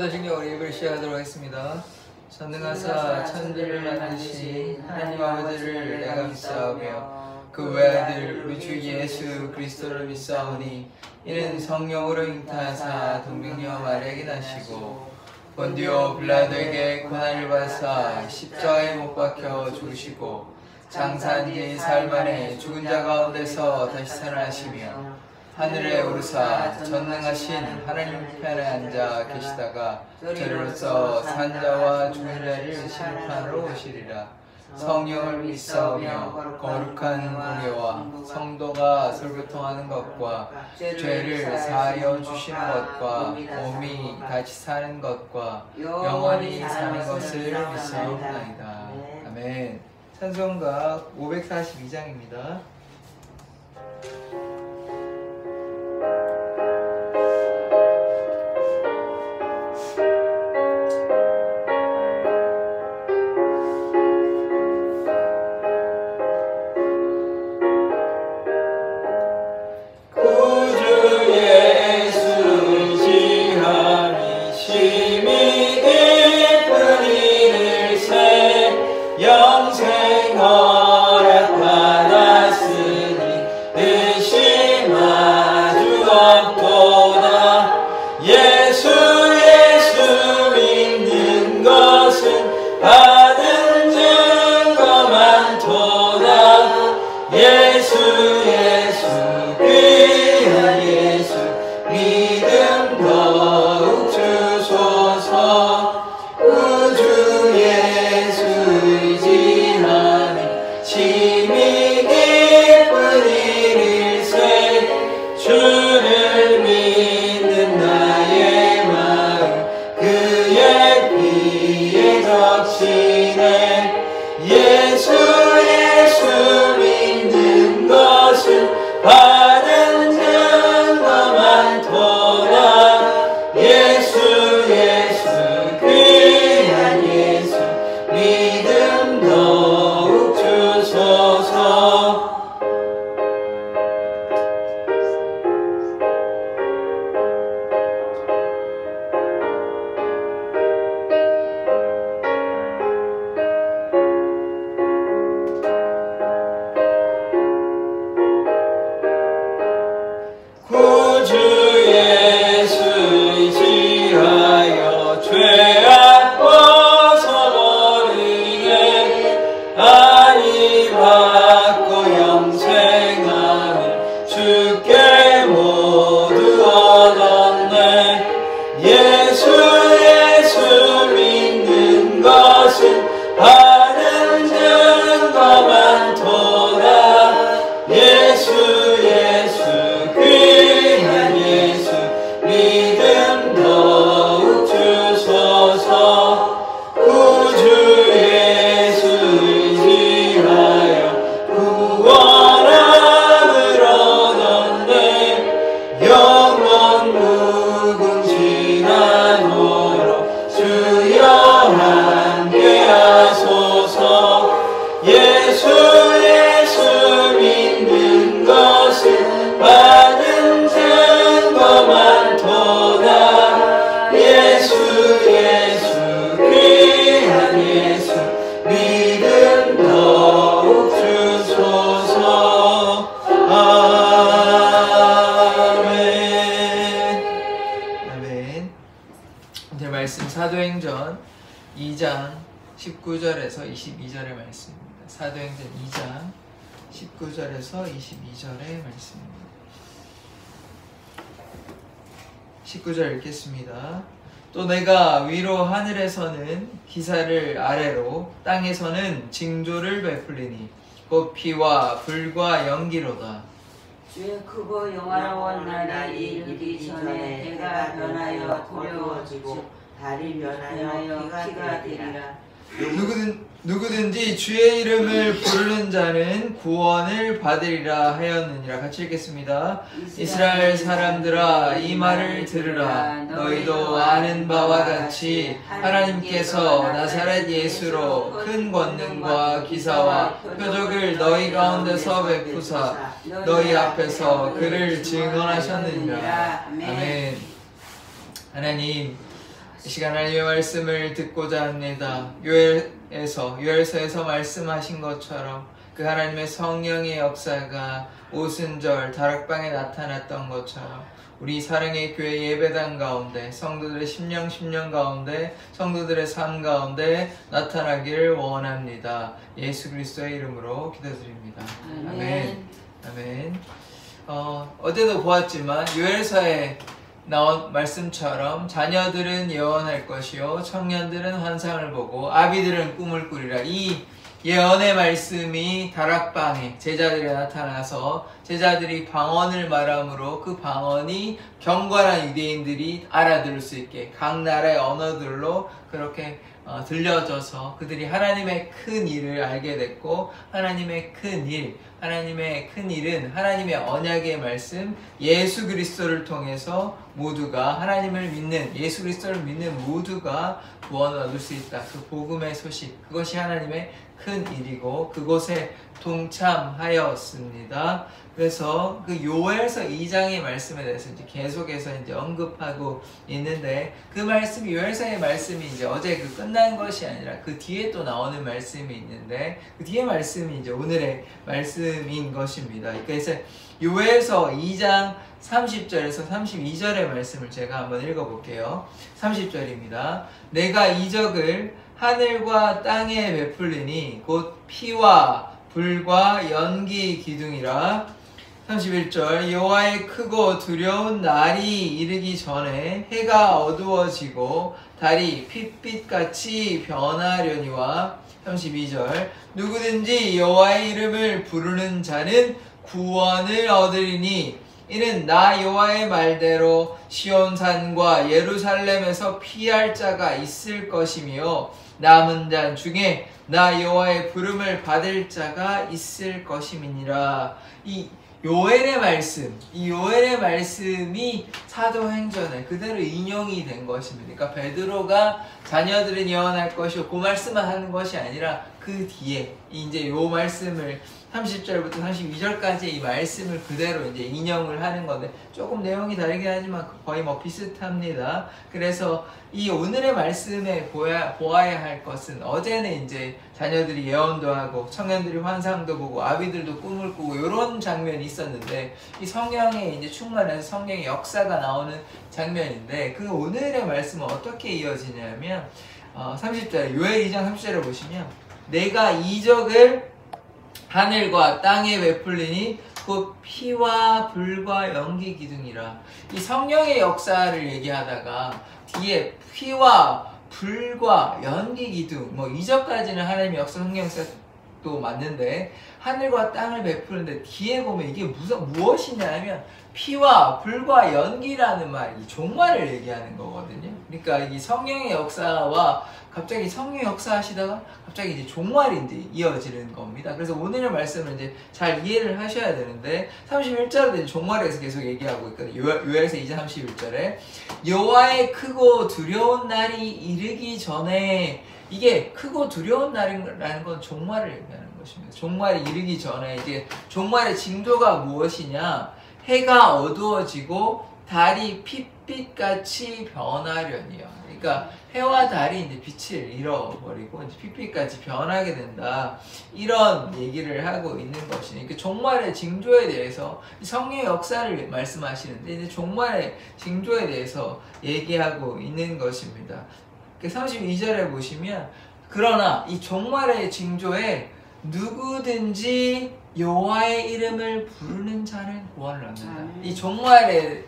사도신경 우리 예배를 시작하도록 하겠습니다. 전능하사 천지를 만드신 하나님 아버지를 내가 믿사오며 그 외아들 우리 주 예수 그리스도를 믿사오니 이는 성령으로 잉타하사 동명녀 마리아에게 나시고 본디오 빌라도에게 고난을 받으사 십자가에 못 박혀 죽으시고 장사한 지 사흘 만에 죽은 자 가운데서 다시 살아나시며 하늘에 오르사 전능하신 하나님 편에 앉아 계시다가 저리로서 산 자와 죽은 자를 심판하러 오시리라. 성령을 믿사오며 거룩한 공예와 성도가 설교통하는 것과 죄를 사하여 주시는 것과 몸이 다시 사는 것과 영원히 사는 것을 믿사옵나이다. 아멘. 찬송가 542장입니다. 사도행전 2장 19절에서 22절의 말씀입니다. 사도행전 2장 19절에서 22절의 말씀입니다. 19절 읽겠습니다. 또 내가 위로 하늘에서는 기사를 아래로 땅에서는 징조를 베풀리니 곧 피와 불과 연기로다. 주의 크고 영화로운 날이 이르기 전에 해가 변하여 두려워지고 달이 변하여 피가 되리라. 누구든지 주의 이름을 부르는 자는 구원을 받으리라 하였느니라. 같이 읽겠습니다. 이스라엘 사람들아 이 말을 들으라. 너희도 아는 바와 같이 하나님께서 나사렛 예수로 큰 권능과 기사와 표적을 너희 가운데서 베푸사 너희 앞에서 그를 증언하셨느니라. 아멘. 하나님, 이 시간 하나님의 말씀을 듣고자 합니다. 요엘서에서 말씀하신 것처럼 그 하나님의 성령의 역사가 오순절 다락방에 나타났던 것처럼 우리 사랑의 교회 예배당 가운데 성도들의 심령 가운데 성도들의 삶 가운데 나타나기를 원합니다. 예수 그리스도의 이름으로 기도드립니다. 아멘. 아멘. 어제도 보았지만 요엘서에 나온 말씀처럼 자녀들은 예언할 것이요 청년들은 환상을 보고 아비들은 꿈을 꾸리라. 이 예언의 말씀이 다락방에 제자들이 나타나서 제자들이 방언을 말함으로 그 방언이 경건한 유대인들이 알아들을 수 있게 각 나라의 언어들로 그렇게 들려져서 그들이 하나님의 큰 일을 알게 됐고 하나님의 큰 일은 하나님의 언약의 말씀 예수 그리스도를 통해서 모두가 하나님을 믿는 예수 그리스도를 믿는 모두가 구원을 얻을 수 있다. 그 복음의 소식 그것이 하나님의 큰 일이고 그곳에 동참하였습니다. 그래서 그 요엘서 2장의 말씀에 대해서 이제 계속해서 이제 언급하고 있는데 그 말씀이 요엘서의 말씀이 이제 어제 그 끝난 것이 아니라 그 뒤에 또 나오는 말씀이 있는데 그 뒤에 말씀이 이제 오늘의 말씀인 것입니다. 그래서 요엘서 2장 30절에서 32절의 말씀을 제가 한번 읽어볼게요. 30절입니다. 내가 이적을 하늘과 땅에 베풀리니 곧 피와 불과 연기 기둥이라. 31절 여호와의 크고 두려운 날이 이르기 전에 해가 어두워지고 달이 핏빛같이 변하려니와. 32절 누구든지 여호와의 이름을 부르는 자는 구원을 얻으리니 이는 나 여호와의 말대로 시온산과 예루살렘에서 피할 자가 있을 것이며 남은 자 중에 나 여호와의 부름을 받을 자가 있을 것임이니라. 이 요엘의 말씀이 사도행전에 그대로 인용이 된 것입니다. 그러니까 베드로가 자녀들은 예언할 것이고 그 말씀만 하는 것이 아니라 그 뒤에 이제 요 말씀을 30절부터 32절까지 이 말씀을 그대로 이제 인용을 하는 건데 조금 내용이 다르긴 하지만 거의 뭐 비슷합니다. 그래서 이 오늘의 말씀에 보아야 할 것은 어제는 이제 자녀들이 예언도 하고 청년들이 환상도 보고 아비들도 꿈을 꾸고 이런 장면이 있었는데 이 성령에 이제 충만해서 성령의 역사가 나오는 장면인데 그 오늘의 말씀은 어떻게 이어지냐면 30절 요엘 2장 30절에 보시면 내가 이적을 하늘과 땅에 베풀리니 곧 피와 불과 연기 기둥이라. 이 성령의 역사를 얘기하다가 뒤에 피와 불과 연기 기둥 뭐 이전까지는 하나님의 역사 성령 역사도 맞는데 하늘과 땅을 베푸는데 뒤에 보면 이게 무엇이냐 하면 피와 불과 연기라는 말이 종말을 얘기하는 거거든요. 그러니까 이 성령의 역사와 갑자기 성령 역사하시다가 갑자기 이제 종말이 이제 이어지는 겁니다. 그래서 오늘의 말씀을 이제 잘 이해를 하셔야 되는데 31절에 종말에 대해서 계속 얘기하고 있거든요. 요엘서 2장 31절에 여호와의 크고 두려운 날이 이르기 전에 이게 크고 두려운 날이라는 건 종말을 얘기하는 것입니다. 종말이 이르기 전에 이제 종말의 징조가 무엇이냐? 해가 어두워지고 달이 핏빛같이 변하려니요. 그러니까 해와 달이 이제 빛을 잃어버리고 이제 핏빛같이 변하게 된다. 이런 얘기를 하고 있는 것이니 그 종말의 징조에 대해서 성령의 역사를 말씀하시는데 이제 종말의 징조에 대해서 얘기하고 있는 것입니다. 32절에 보시면 그러나 이 종말의 징조에 누구든지 여호와의 이름을 부르는 자는 구원을 얻는다. 이 종말에도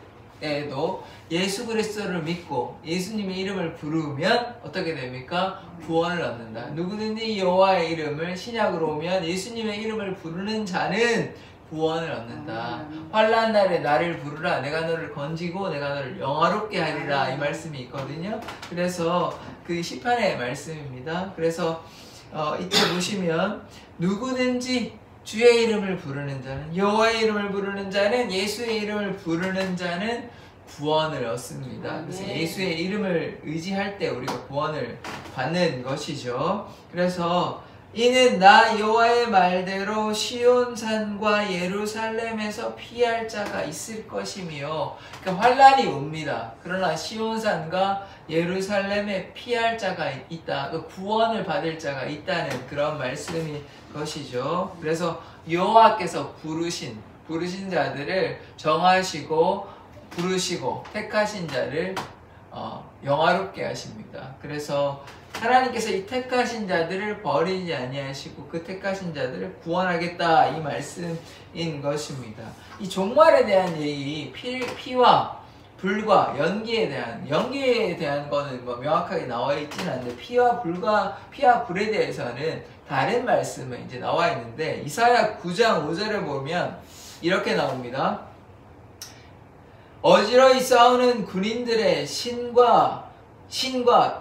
예수 그리스도를 믿고 예수님의 이름을 부르면 어떻게 됩니까? 구원을 얻는다. 누구든지 여호와의 이름을 신약으로 오면 예수님의 이름을 부르는 자는 구원을 얻는다. 환난 날에 나를 부르라. 내가 너를 건지고 내가 너를 영화롭게 하리라. 이 말씀이 있거든요. 그래서 그 시편의 말씀입니다. 그래서 이때 보시면 누구든지 주의 이름을 부르는 자는 여호와의 이름을 부르는 자는 예수의 이름을 부르는 자는 구원을 얻습니다. 그래서 예수의 이름을 의지할 때 우리가 구원을 받는 것이죠. 그래서 이는 나 여호와의 말대로 시온산과 예루살렘에서 피할 자가 있을 것이며, 그러니까 환란이 옵니다. 그러나 시온산과 예루살렘에 피할 자가 있다. 구원을 받을 자가 있다는 그런 말씀인 것이죠. 그래서 여호와께서 부르신 자들을 정하시고 부르시고 택하신 자를 영화롭게 하십니다. 그래서 하나님께서 이 택하신 자들을 버리지 아니하시고 그 택하신 자들을 구원하겠다, 이 말씀인 것입니다. 이 종말에 대한 얘기, 피와 불과 연기에 대한 거는 뭐 명확하게 나와 있지는 않는데, 피와 불에 대해서는 다른 말씀은 이제 나와 있는데, 이사야 9장 5절을 보면 이렇게 나옵니다. 어지러이 싸우는 군인들의 신과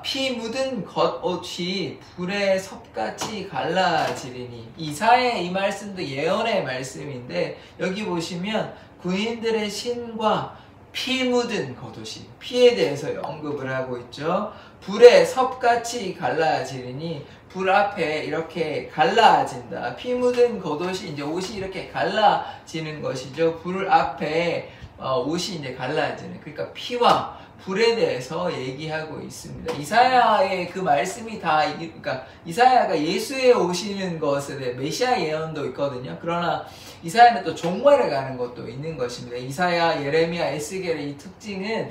피 묻은 겉옷이 불에 섭같이 갈라지리니. 이사야의 이 말씀도 예언의 말씀인데, 여기 보시면 군인들의 신과 피 묻은 겉옷이, 피에 대해서 언급을 하고 있죠. 불에 섭같이 갈라지리니, 불 앞에 이렇게 갈라진다. 피 묻은 겉옷이 이제 옷이 이렇게 갈라지는 것이죠. 불 앞에 옷이 이제 갈라지는, 그러니까 피와 불에 대해서 얘기하고 있습니다. 이사야의 그 말씀이 다, 그러니까 이사야가 예수에 오시는 것에 대해 메시아 예언도 있거든요. 그러나 이사야는 또 종말에 가는 것도 있는 것입니다. 이사야, 예레미야, 에스겔의 이 특징은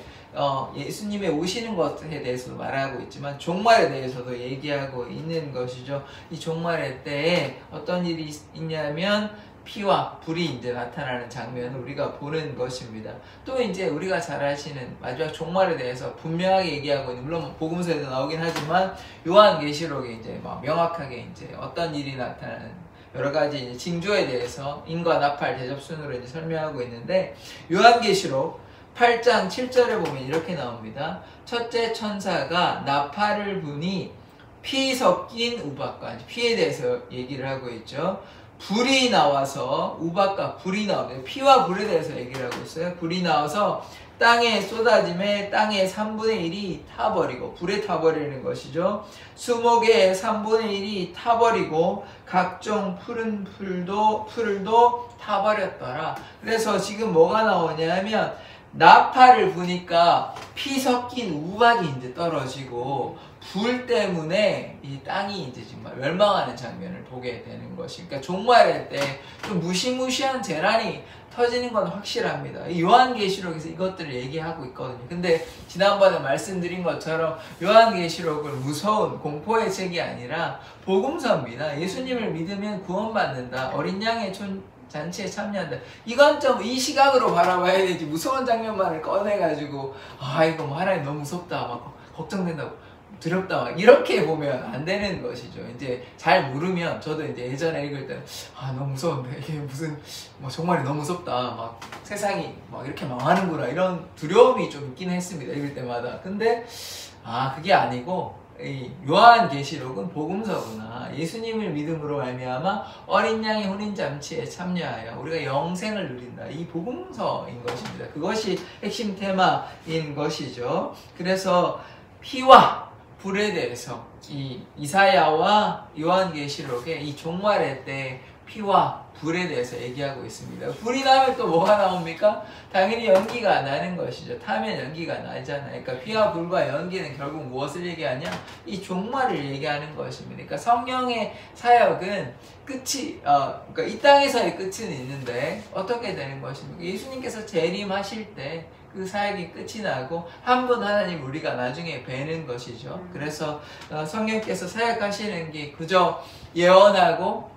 예수님의 오시는 것에 대해서도 말하고 있지만 종말에 대해서도 얘기하고 있는 것이죠. 이 종말의 때에 어떤 일이 있냐면 피와 불이 이제 나타나는 장면을 우리가 보는 것입니다. 또 이제 우리가 잘 아시는 마지막 종말에 대해서 분명하게 얘기하고 있는, 물론 복음서에도 나오긴 하지만 요한계시록에 이제 막 명확하게 이제 어떤 일이 나타나는 여러 가지 이제 징조에 대해서 인과 나팔 대접 순으로 이제 설명하고 있는데, 요한계시록 8장 7절에 보면 이렇게 나옵니다. 첫째 천사가 나팔을 부니 피 섞인 우박과, 피에 대해서 얘기를 하고 있죠. 불이 나와서, 우박과 불이 나옵니다. 피와 불에 대해서 얘기를 하고 있어요. 불이 나와서 땅에 쏟아짐에 땅의 3분의 1이 타버리고, 불에 타버리는 것이죠. 수목의 3분의 1이 타버리고 각종 푸른 풀도 타버렸더라. 그래서 지금 뭐가 나오냐면 나팔을 부니까 피 섞인 우박이 이제 떨어지고 불 때문에 이 땅이 이제 정말 멸망하는 장면을 보게 되는 것이, 그러니까 종말의 때 좀 무시무시한 재난이 터지는 건 확실합니다. 이 요한계시록에서 이것들을 얘기하고 있거든요. 근데 지난번에 말씀드린 것처럼 요한계시록은 무서운 공포의 책이 아니라 복음서입니다. 예수님을 믿으면 구원받는다, 어린 양의 잔치에 참여한다. 이 시각으로 바라봐야 되지, 무서운 장면만을 꺼내가지고 이거 뭐 하나님 너무 무섭다, 막 걱정된다고, 두렵다, 막 이렇게 보면 안 되는 것이죠. 이제 잘 모르면, 저도 이제 예전에 읽을 때는 너무 무서운데 이게 무슨 뭐 정말 너무 무섭다, 막 세상이 막 이렇게 망하는구나, 이런 두려움이 좀 있긴 했습니다, 읽을 때마다. 근데 그게 아니고 이 요한계시록은 복음서구나. 예수님을 믿음으로 말미암아 어린 양의 혼인 잔치에 참여하여 우리가 영생을 누린다, 이 복음서인 것입니다. 그것이 핵심 테마인 것이죠. 그래서 피와 불에 대해서 이 이사야와 요한계시록의 이 종말의 때 피와 불에 대해서 얘기하고 있습니다. 불이 나면 또 뭐가 나옵니까? 당연히 연기가 나는 것이죠. 타면 연기가 나잖아요. 그러니까 피와 불과 연기는 결국 무엇을 얘기하냐? 이 종말을 얘기하는 것입니다. 그러니까 성령의 사역은 끝이, 그러니까 이 땅에서의 끝은 있는데 어떻게 되는 것입니까? 예수님께서 재림하실 때 그 사역이 끝이 나고 한 분 하나님 우리가 나중에 뵈는 것이죠. 그래서 성령께서 사역하시는 게 그저 예언하고,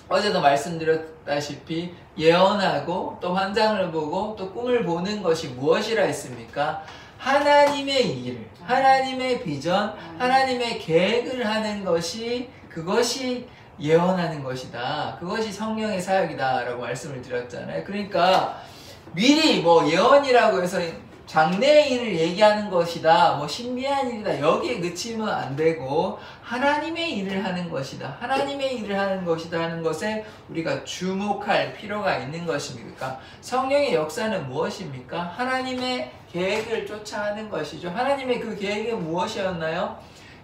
어제도 말씀드렸다시피 예언하고 또 환상을 보고 또 꿈을 보는 것이 무엇이라 했습니까? 하나님의 일, 하나님의 비전, 하나님의 계획을 하는 것이, 그것이 예언하는 것이다, 그것이 성령의 사역이다 라고 말씀을 드렸잖아요. 그러니까 미리 뭐 예언이라고 해서 장래의 일을 얘기하는 것이다, 뭐 신비한 일이다, 여기에 그치면 안 되고 하나님의 일을 하는 것이다, 하나님의 일을 하는 것이다 하는 것에 우리가 주목할 필요가 있는 것입니까? 성령의 역사는 무엇입니까? 하나님의 계획을 쫓아 하는 것이죠. 하나님의 그 계획은 무엇이었나요?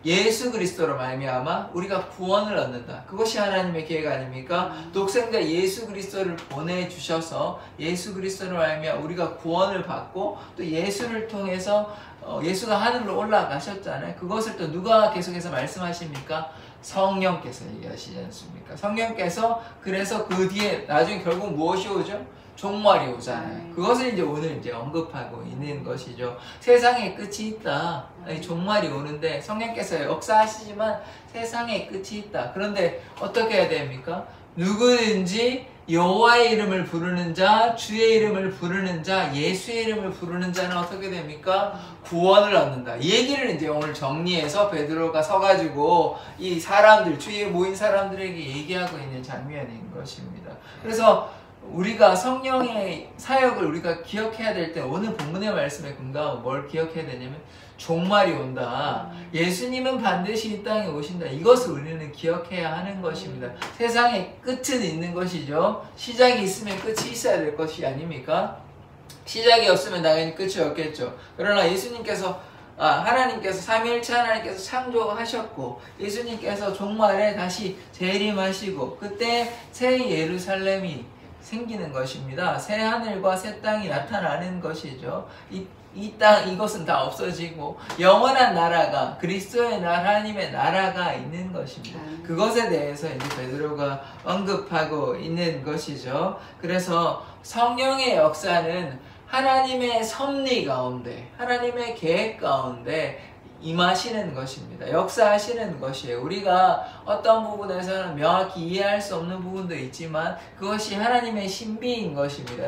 예수 그리스도로 말미암아 우리가 구원을 얻는다. 그것이 하나님의 계획 아닙니까? 독생자 예수 그리스도를 보내주셔서 예수 그리스도로 말미암아 우리가 구원을 받고 또 예수를 통해서 예수가 하늘로 올라가셨잖아요. 그것을 또 누가 계속해서 말씀하십니까? 성령께서 얘기하시지 않습니까? 성령께서 그래서 그 뒤에 나중에 결국 무엇이 오죠? 종말이 오잖아요. 그것을 이제 오늘 이제 언급하고 있는 것이죠. 세상에 끝이 있다. 종말이 오는데 성령께서 역사하시지만 세상에 끝이 있다. 그런데 어떻게 해야 됩니까? 누구든지 여호와의 이름을 부르는 자, 주의 이름을 부르는 자, 예수의 이름을 부르는 자는 어떻게 됩니까? 구원을 얻는다. 이 얘기를 이제 오늘 정리해서 베드로가 서가지고 이 사람들, 주위에 모인 사람들에게 얘기하고 있는 장면인 것입니다. 그래서 우리가 성령의 사역을 우리가 기억해야 될 때 오늘 본문의 말씀에 근거하고 뭘 기억해야 되냐면 종말이 온다. 예수님은 반드시 이 땅에 오신다. 이것을 우리는 기억해야 하는 것입니다. 세상에 끝은 있는 것이죠. 시작이 있으면 끝이 있어야 될 것이 아닙니까? 시작이 없으면 당연히 끝이 없겠죠. 그러나 예수님께서 하나님께서 삼위일체 하나님께서 창조하셨고 예수님께서 종말에 다시 재림하시고 그때 새 예루살렘이 생기는 것입니다. 새 하늘과 새 땅이 나타나는 것이죠. 이 땅, 이것은 다 없어지고 영원한 나라가 그리스도의 나라, 하나님의 나라가 있는 것입니다. 그것에 대해서 이제 베드로가 언급하고 있는 것이죠. 그래서 성령의 역사는 하나님의 섭리 가운데, 하나님의 계획 가운데 임하시는 것입니다. 역사하시는 것이에요. 우리가 어떤 부분에서는 명확히 이해할 수 없는 부분도 있지만 그것이 하나님의 신비인 것입니다.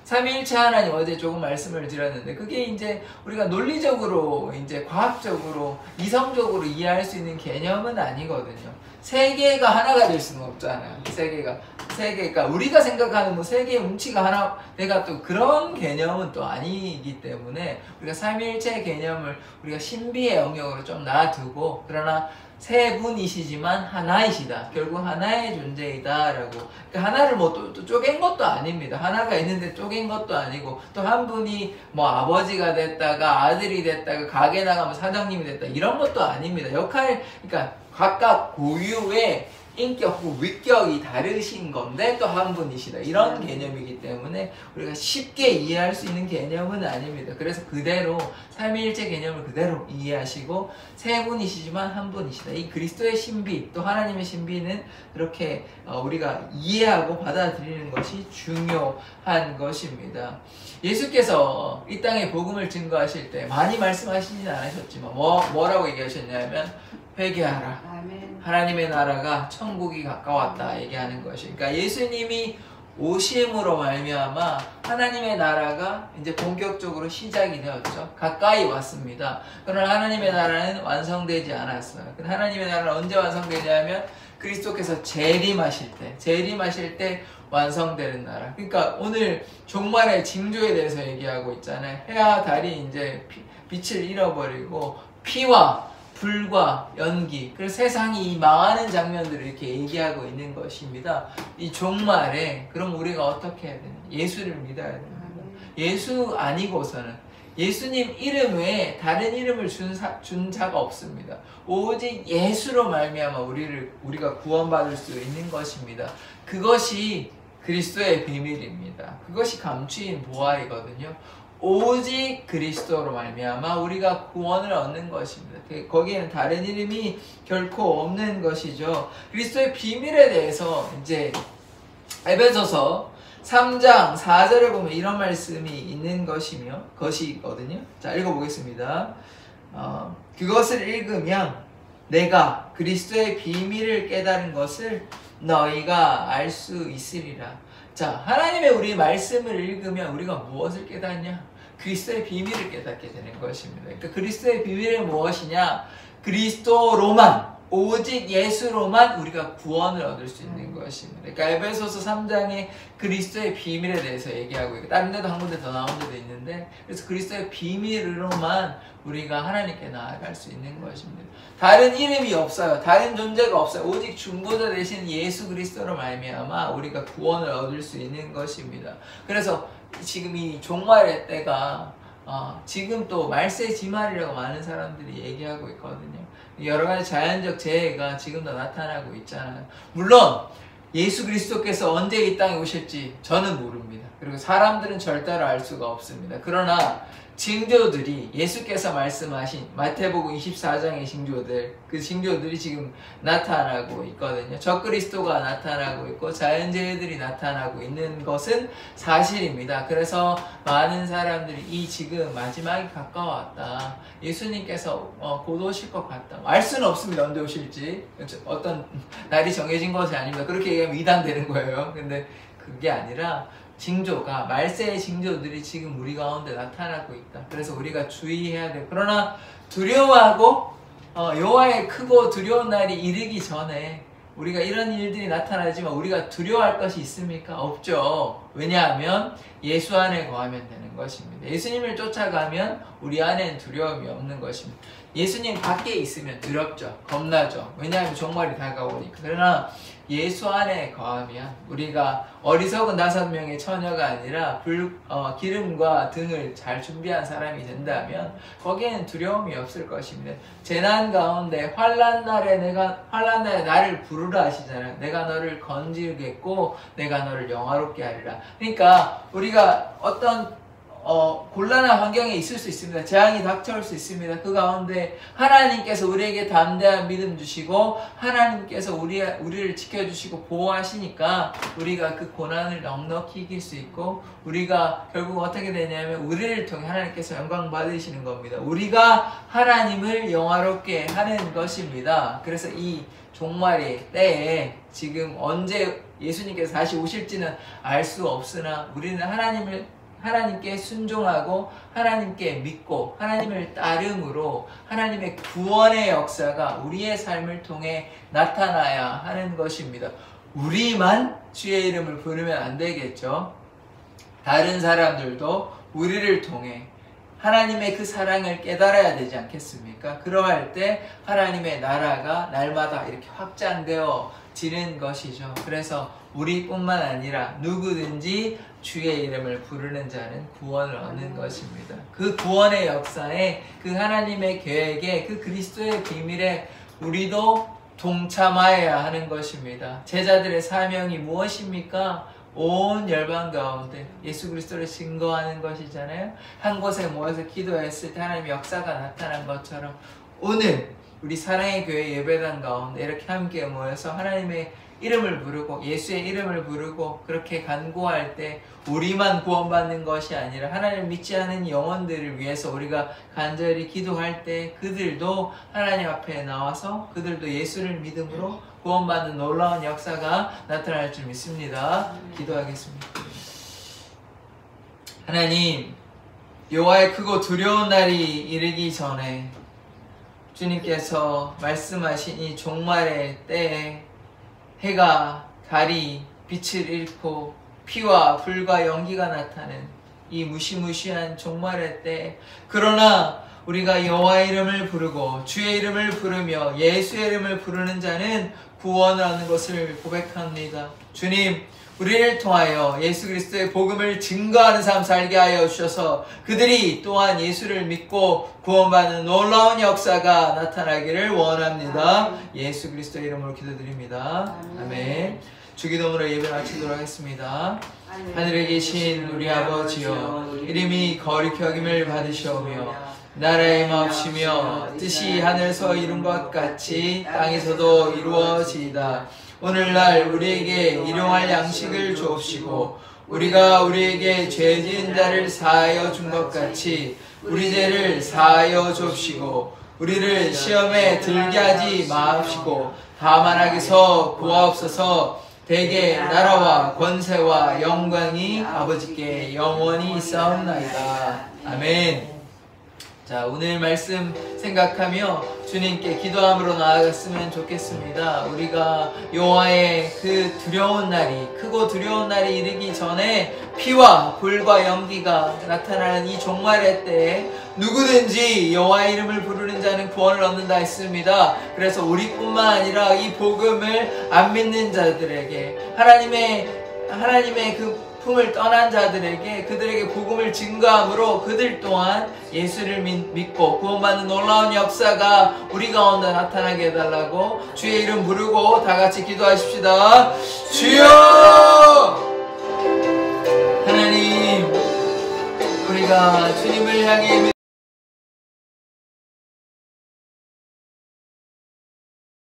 삼위일체 하나님 어제 조금 말씀을 드렸는데 그게 이제 우리가 논리적으로 이제 과학적으로 이성적으로 이해할 수 있는 개념은 아니거든요. 세계가 하나가 될 수는 없잖아요. 세계가 우리가 생각하는 뭐 세계의 움치가 하나 내가 또 그런 개념은 또 아니기 때문에 우리가 삼위일체의 개념을 우리가 신비의 영역으로 좀 놔두고 그러나 세 분이시지만 하나이시다. 결국 하나의 존재이다라고. 그러니까 하나를 뭐 또 쪼갠 것도 아닙니다. 하나가 있는데 쪼갠 것도 아니고 또 한 분이 뭐 아버지가 됐다가 아들이 됐다가 가게 나가면 사장님이 됐다 이런 것도 아닙니다. 그러니까 각각 고유의 인격 혹은 위격이 다르신 건데 또 한 분이시다. 이런 개념이기 때문에 우리가 쉽게 이해할 수 있는 개념은 아닙니다. 그래서 그대로 삼위일체 개념을 그대로 이해하시고 세 분이시지만 한 분이시다. 이 그리스도의 신비 또 하나님의 신비는 그렇게 우리가 이해하고 받아들이는 것이 중요한 것입니다. 예수께서 이 땅에 복음을 증거하실 때 많이 말씀하시진 않으셨지만 뭐라고 얘기하셨냐면 회개하라. 아멘. 하나님의 나라가 천국이 가까웠다 얘기하는 것이. 그러니까 예수님이 오심으로 말미암아 하나님의 나라가 이제 본격적으로 시작이 되었죠. 가까이 왔습니다. 그러나 하나님의 나라는 완성되지 않았어요. 하나님의 나라는 언제 완성되냐면 그리스도께서 재림하실 때 완성되는 나라. 그러니까 오늘 종말의 징조에 대해서 얘기하고 있잖아요. 해와 달이 이제 빛을 잃어버리고 피와 불과 연기, 그래서 세상이 이 망하는 장면들을 이렇게 얘기하고 있는 것입니다. 이 종말에 그럼 우리가 어떻게 해야 되냐? 예수를 믿어야 됩니다. 예수 아니고서는 예수님 이름 외에 다른 이름을 준 자가 없습니다. 오직 예수로 말미암아 우리가 구원받을 수 있는 것입니다. 그것이 그리스도의 비밀입니다. 그것이 감추인 보화이거든요. 오직 그리스도로 말미암아 우리가 구원을 얻는 것입니다. 거기에는 다른 이름이 결코 없는 것이죠. 그리스도의 비밀에 대해서 이제 에베소서 3장 4절에 보면 이런 말씀이 있는 것이거든요. 자, 읽어보겠습니다. 그것을 읽으면 내가 그리스도의 비밀을 깨달은 것을 너희가 알 수 있으리라. 자, 하나님의 우리 말씀을 읽으면 우리가 무엇을 깨닫냐? 그리스도의 비밀을 깨닫게 되는 것입니다. 그러니까 그리스도의 비밀은 무엇이냐? 그리스도로만, 오직 예수로만 우리가 구원을 얻을 수 있는 것입니다. 그러니까 에베소서 3장에 그리스도의 비밀에 대해서 얘기하고 있고 다른 데도 한 군데 더 나온 데도 있는데 그래서 그리스도의 비밀로만 우리가 하나님께 나아갈 수 있는 것입니다. 다른 이름이 없어요. 다른 존재가 없어요. 오직 중보자 되신 예수 그리스도로 말미암아 우리가 구원을 얻을 수 있는 것입니다. 그래서 지금 이 종말의 때가 지금 또 말세지말이라고 많은 사람들이 얘기하고 있거든요. 여러 가지 자연적 재해가 지금도 나타나고 있잖아요. 물론 예수 그리스도께서 언제 이 땅에 오실지 저는 모릅니다. 그리고 사람들은 절대로 알 수가 없습니다. 그러나 징조들이 예수께서 말씀하신 마태복음 24장의 징조들, 그 징조들이 지금 나타나고 있거든요. 적그리스도가 나타나고 있고 자연재해들이 나타나고 있는 것은 사실입니다. 그래서 많은 사람들이 이 지금 마지막이 가까웠다, 예수님께서 곧 오실 것 같다, 알 수는 없습니다. 언제 오실지 어떤 날이 정해진 것이 아닙니다. 그렇게 얘기하면 이단되는 거예요. 근데 그게 아니라 징조가, 말세의 징조들이 지금 우리 가운데 나타나고 있다. 그래서 우리가 주의해야 돼요. 그러나 두려워하고 여호와의 크고 두려운 날이 이르기 전에 우리가 이런 일들이 나타나지만 우리가 두려워할 것이 있습니까? 없죠. 왜냐하면 예수 안에 거하면 되는 것입니다. 예수님을 쫓아가면 우리 안에는 두려움이 없는 것입니다. 예수님 밖에 있으면 두렵죠. 겁나죠. 왜냐하면 종말이 다가오니까. 그러나 예수 안에 거하면 우리가 어리석은 5명의 처녀가 아니라 기름과 등을 잘 준비한 사람이 된다면 거기에는 두려움이 없을 것입니다. 재난 가운데 환난 날에 나를 부르라 하시잖아요. 내가 너를 건지겠고 내가 너를 영화롭게 하리라. 그러니까 우리가 어떤 곤란한 환경에 있을 수 있습니다. 재앙이 닥쳐올 수 있습니다. 그 가운데 하나님께서 우리에게 담대한 믿음 주시고 하나님께서 우리를 지켜주시고 보호하시니까 우리가 그 고난을 넉넉히 이길 수 있고, 우리가 결국 어떻게 되냐면 우리를 통해 하나님께서 영광 받으시는 겁니다. 우리가 하나님을 영화롭게 하는 것입니다. 그래서 이 종말의 때에 지금 언제 예수님께서 다시 오실지는 알 수 없으나 우리는 하나님께 순종하고 하나님께 믿고 하나님을 따름으로 하나님의 구원의 역사가 우리의 삶을 통해 나타나야 하는 것입니다. 우리만 주의 이름을 부르면 안 되겠죠. 다른 사람들도 우리를 통해 하나님의 그 사랑을 깨달아야 되지 않겠습니까? 그러할 때 하나님의 나라가 날마다 이렇게 확장되어지는 것이죠. 그래서 우리뿐만 아니라 누구든지 주의 이름을 부르는 자는 구원을 얻는 것입니다. 그 구원의 역사에, 그 하나님의 계획에, 그 그리스도의 비밀에 우리도 동참하여야 하는 것입니다. 제자들의 사명이 무엇입니까? 온 열방 가운데 예수 그리스도를 증거하는 것이잖아요. 한 곳에 모여서 기도했을 때 하나님의 역사가 나타난 것처럼 오늘 우리 사랑의 교회 예배당 가운데 이렇게 함께 모여서 하나님의 이름을 부르고 예수의 이름을 부르고 그렇게 간구할 때 우리만 구원받는 것이 아니라 하나님을 믿지 않은 영혼들을 위해서 우리가 간절히 기도할 때 그들도 하나님 앞에 나와서 그들도 예수를 믿음으로 구원받는 놀라운 역사가 나타날 줄 믿습니다. 기도하겠습니다. 하나님, 여호와의 크고 두려운 날이 이르기 전에 주님께서 말씀하신 이 종말의 때에 해가 달이 빛을 잃고 피와 불과 연기가 나타낸 이 무시무시한 종말의 때, 그러나 우리가 여호와의 이름을 부르고 주의 이름을 부르며 예수의 이름을 부르는 자는 구원을 얻는 것을 고백합니다. 주님, 우리를 통하여 예수 그리스도의 복음을 증거하는 삶 살게 하여 주셔서 그들이 또한 예수를 믿고 구원받는 놀라운 역사가 나타나기를 원합니다. 예수 그리스도의 이름으로 기도드립니다. 아멘. 주기도문으로 예배 마치도록 하겠습니다. 하늘에 계신 우리 아버지여, 이름이 거룩히 여김을 받으시오며 나라의 마옵시며 뜻이 하늘에서 이룬 것 같이 땅에서도 이루어지이다. 오늘날 우리에게 일용할 양식을 주옵시고 우리가 우리에게 죄 지은 자를 사하여 준 것 같이 우리 죄를 사하여 주옵시고 우리를 시험에 들게 하지 마옵시고 다만 악에서 구하옵소서. 대개 나라와 권세와 영광이 아버지께 영원히 있사옵나이다. 아멘. 자, 오늘 말씀 생각하며 주님께 기도함으로 나아갔으면 좋겠습니다. 우리가 여호와의 그 두려운 날이, 크고 두려운 날이 이르기 전에 피와 불과 연기가 나타나는 이 종말의 때에 누구든지 여호와의 이름을 부르는 자는 구원을 얻는다 했습니다. 그래서 우리뿐만 아니라 이 복음을 안 믿는 자들에게 하나님의 그 품을 떠난 자들에게 그들에게 복음을 증거함으로 그들 또한 예수를 믿고 구원받는 놀라운 역사가 우리 가운데 나타나게 해달라고 주의 이름 부르고 다 같이 기도하십시다. 주여! 하나님, 우리가 주님을 향해